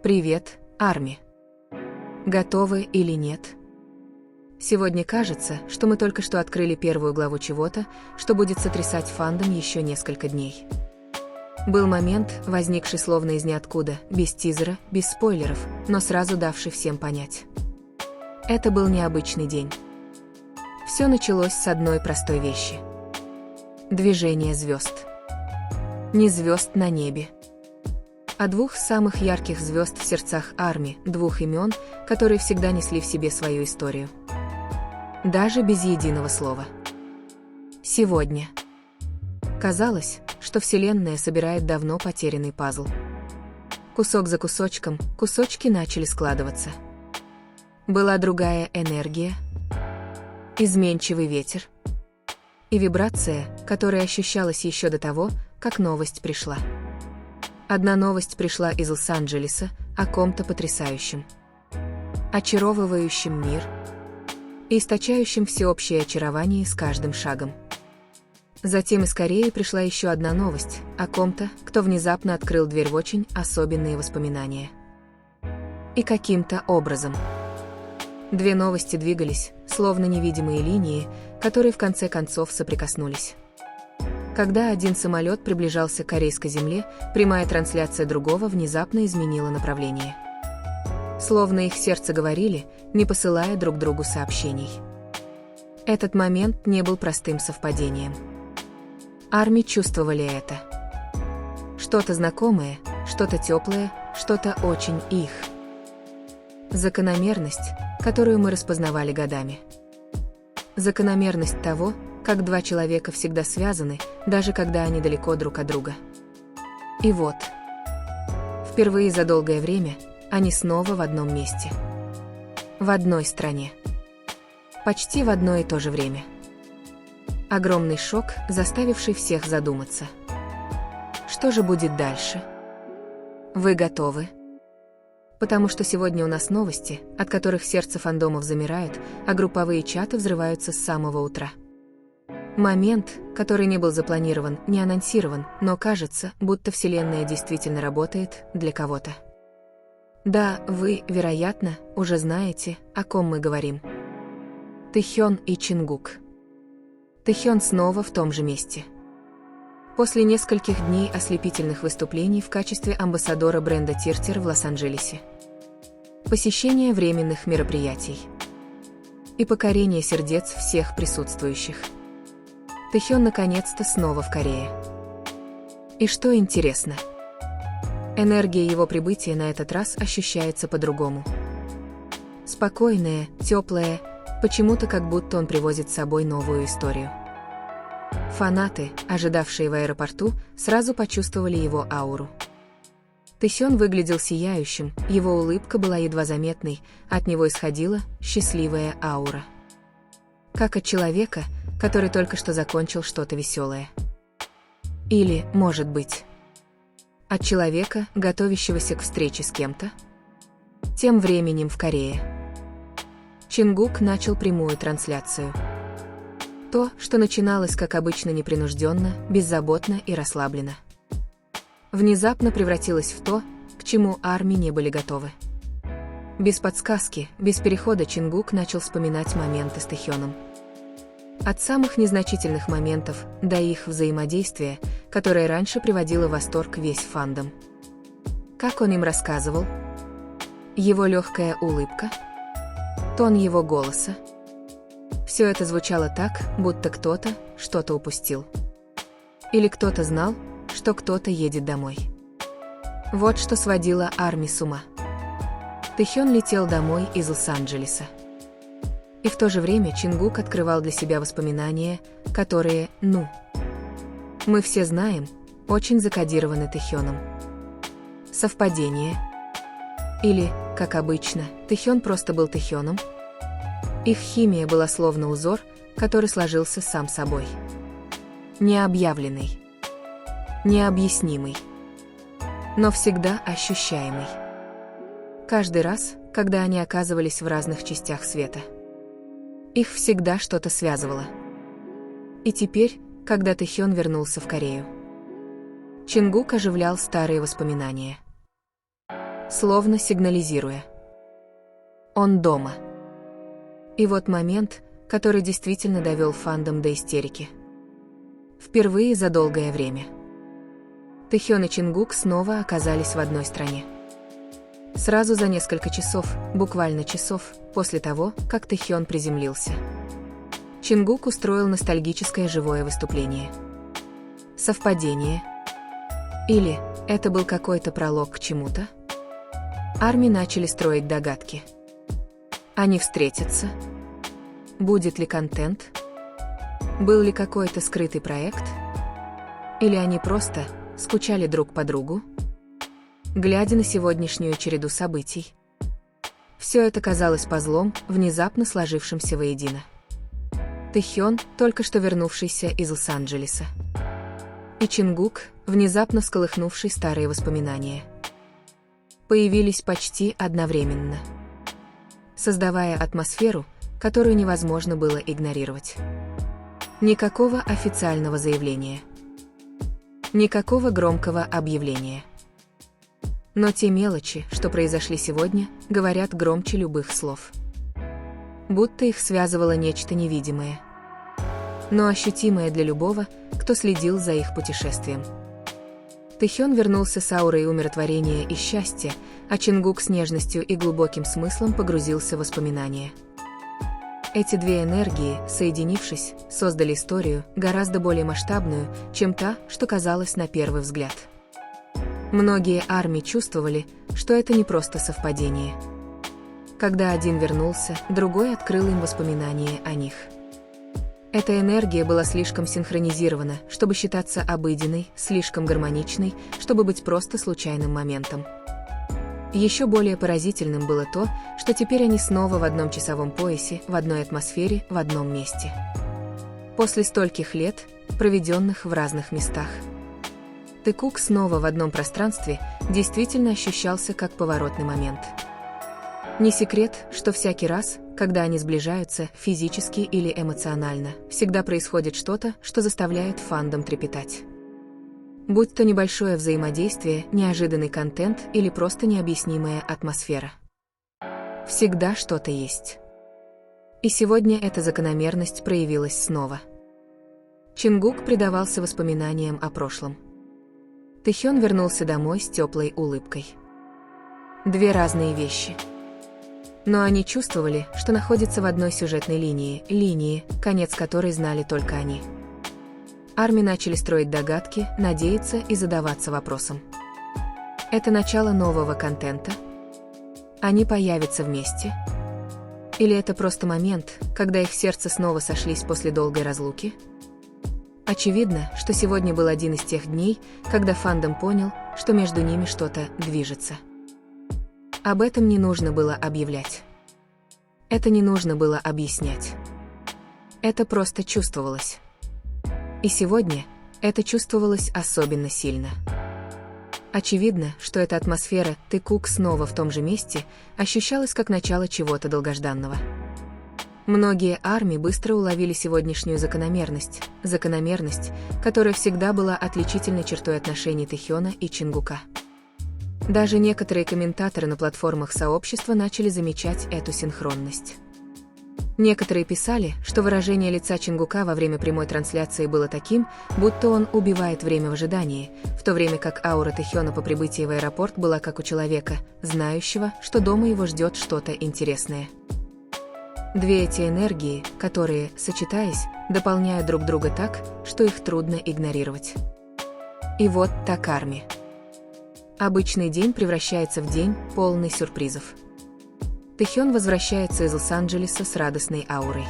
Привет, Арми. Готовы или нет? Сегодня кажется, что мы только что открыли первую главу чего-то, что будет сотрясать фандом еще несколько дней. Был момент, возникший словно из ниоткуда, без тизера, без спойлеров, но сразу давший всем понять. Это был необычный день. Все началось с одной простой вещи. Движение звезд. Не звезд на небе, а двух самых ярких звезд в сердцах Арми, двух имен, которые всегда несли в себе свою историю. Даже без единого слова. Сегодня. Казалось, что Вселенная собирает давно потерянный пазл. Кусок за кусочком, кусочки начали складываться. Была другая энергия, изменчивый ветер и вибрация, которая ощущалась еще до того, как новость пришла. Одна новость пришла из Лос-Анджелеса о ком-то потрясающем, очаровывающем мир и источающем всеобщее очарование с каждым шагом. Затем из Кореи пришла еще одна новость о ком-то, кто внезапно открыл дверь в очень особенные воспоминания. И каким-то образом две новости двигались, словно невидимые линии, которые в конце концов соприкоснулись. Когда один самолет приближался к корейской земле, прямая трансляция другого внезапно изменила направление. Словно их сердца говорили, не посылая друг другу сообщений. Этот момент не был простым совпадением. Арми чувствовали это. Что-то знакомое, что-то теплое, что-то очень их. Закономерность, которую мы распознавали годами. Закономерность того, как два человека всегда связаны, даже когда они далеко друг от друга. И вот, впервые за долгое время, они снова в одном месте. В одной стране. Почти в одно и то же время. Огромный шок, заставивший всех задуматься. Что же будет дальше? Вы готовы? Потому что сегодня у нас новости, от которых сердце фандомов замирает, а групповые чаты взрываются с самого утра. Момент, который не был запланирован, не анонсирован, но кажется, будто Вселенная действительно работает для кого-то. Да, вы, вероятно, уже знаете, о ком мы говорим. Тэхён и Чингук. Тэхён снова в том же месте. После нескольких дней ослепительных выступлений в качестве амбассадора бренда Тиртер в Лос-Анджелесе. Посещение временных мероприятий. И покорение сердец всех присутствующих. Тэхён наконец-то снова в Корее. И что интересно, энергия его прибытия на этот раз ощущается по-другому. Спокойная, теплая, почему-то как будто он привозит с собой новую историю. Фанаты, ожидавшие в аэропорту, сразу почувствовали его ауру. Тэхён выглядел сияющим, его улыбка была едва заметной, от него исходила счастливая аура. Как от человека, который только что закончил что-то веселое. Или, может быть, от человека, готовящегося к встрече с кем-то. Тем временем в Корее Чингук начал прямую трансляцию. То, что начиналось как обычно непринужденно, беззаботно и расслабленно, внезапно превратилось в то, к чему Арми не были готовы. Без подсказки, без перехода Чингук начал вспоминать моменты с Тэхёном. От самых незначительных моментов до их взаимодействия, которое раньше приводило в восторг весь фандом. Как он им рассказывал? Его легкая улыбка? Тон его голоса? Все это звучало так, будто кто-то что-то упустил. Или кто-то знал, что кто-то едет домой. Вот что сводило Арми с ума. Тэхён летел домой из Лос-Анджелеса. И в то же время Чингук открывал для себя воспоминания, которые, мы все знаем, очень закодированы Тэхёном. Совпадение? Или, как обычно, Тэхён просто был Тэхёном? Их химия была словно узор, который сложился сам собой. Необъявленный. Необъяснимый. Но всегда ощущаемый. Каждый раз, когда они оказывались в разных частях света. Их всегда что-то связывало. И теперь, когда Тэхён вернулся в Корею, Чингук оживлял старые воспоминания. словно сигнализируя: он дома. И вот момент, который действительно довел фандом до истерики. Впервые за долгое время Тэхён и Чингук снова оказались в одной стране. Сразу за несколько часов, буквально часов, после того, как Тэхён приземлился, Чингук устроил ностальгическое живое выступление. Совпадение? Или это был какой-то пролог к чему-то? Арми начали строить догадки. Они встретятся? Будет ли контент? Был ли какой-то скрытый проект? Или они просто скучали друг по другу? Глядя на сегодняшнюю череду событий, все это казалось пазлом, внезапно сложившимся воедино. Тэхён, только что вернувшийся из Лос-Анджелеса, и Чингук, внезапно всколыхнувший старые воспоминания, появились почти одновременно, создавая атмосферу, которую невозможно было игнорировать. Никакого официального заявления. Никакого громкого объявления. Но те мелочи, что произошли сегодня, говорят громче любых слов. Будто их связывало нечто невидимое, но ощутимое для любого, кто следил за их путешествием. Тэхён вернулся с аурой умиротворения и счастья, а Чингук с нежностью и глубоким смыслом погрузился в воспоминания. Эти две энергии, соединившись, создали историю, гораздо более масштабную, чем та, что казалась на первый взгляд. Многие армии чувствовали, что это не просто совпадение. Когда один вернулся, другой открыл им воспоминания о них. Эта энергия была слишком синхронизирована, чтобы считаться обыденной, слишком гармоничной, чтобы быть просто случайным моментом. Еще более поразительным было то, что теперь они снова в одном часовом поясе, в одной атмосфере, в одном месте. После стольких лет, проведенных в разных местах, Тэкук снова в одном пространстве действительно ощущался как поворотный момент. Не секрет, что всякий раз, когда они сближаются, физически или эмоционально, всегда происходит что-то, что заставляет фандом трепетать. Будь то небольшое взаимодействие, неожиданный контент или просто необъяснимая атмосфера. Всегда что-то есть. И сегодня эта закономерность проявилась снова. Чингук предавался воспоминаниям о прошлом. Тэхён вернулся домой с теплой улыбкой. Две разные вещи. Но они чувствовали, что находятся в одной сюжетной линии, конец которой знали только они. Арми начали строить догадки, надеяться и задаваться вопросом. Это начало нового контента? Они появятся вместе? Или это просто момент, когда их сердца снова сошлись после долгой разлуки? Очевидно, что сегодня был один из тех дней, когда фандом понял, что между ними что-то движется. Об этом не нужно было объявлять. Это не нужно было объяснять. Это просто чувствовалось. И сегодня это чувствовалось особенно сильно. Очевидно, что эта атмосфера Тэкук снова в том же месте ощущалась как начало чего-то долгожданного. Многие армии быстро уловили сегодняшнюю закономерность, которая всегда была отличительной чертой отношений Тэхёна и Чингука. Даже некоторые комментаторы на платформах сообщества начали замечать эту синхронность. Некоторые писали, что выражение лица Чингука во время прямой трансляции было таким, будто он убивает время в ожидании, в то время как аура Тэхёна по прибытии в аэропорт была как у человека, знающего, что дома его ждет что-то интересное. Две эти энергии, которые, сочетаясь, дополняют друг друга так, что их трудно игнорировать. И вот так армия. Обычный день превращается в день, полный сюрпризов. Тэхён возвращается из Лос-Анджелеса с радостной аурой.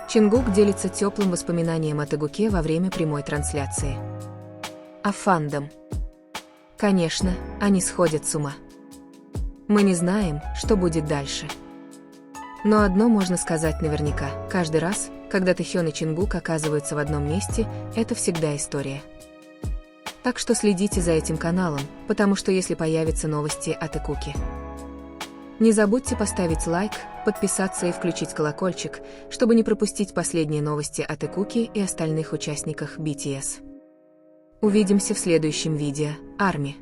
Чингук делится теплым воспоминанием о Тэгуке во время прямой трансляции. А фандом? Конечно, они сходят с ума. Мы не знаем, что будет дальше. Но одно можно сказать наверняка: каждый раз, когда Тэхён и Чингук оказываются в одном месте, это всегда история. Так что следите за этим каналом, потому что если появятся новости о Тэкуке, не забудьте поставить лайк, подписаться и включить колокольчик, чтобы не пропустить последние новости о Тэкуке и остальных участниках BTS. Увидимся в следующем видео, арми.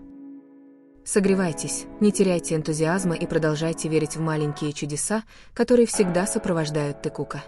Согревайтесь, не теряйте энтузиазма и продолжайте верить в маленькие чудеса, которые всегда сопровождают Текука.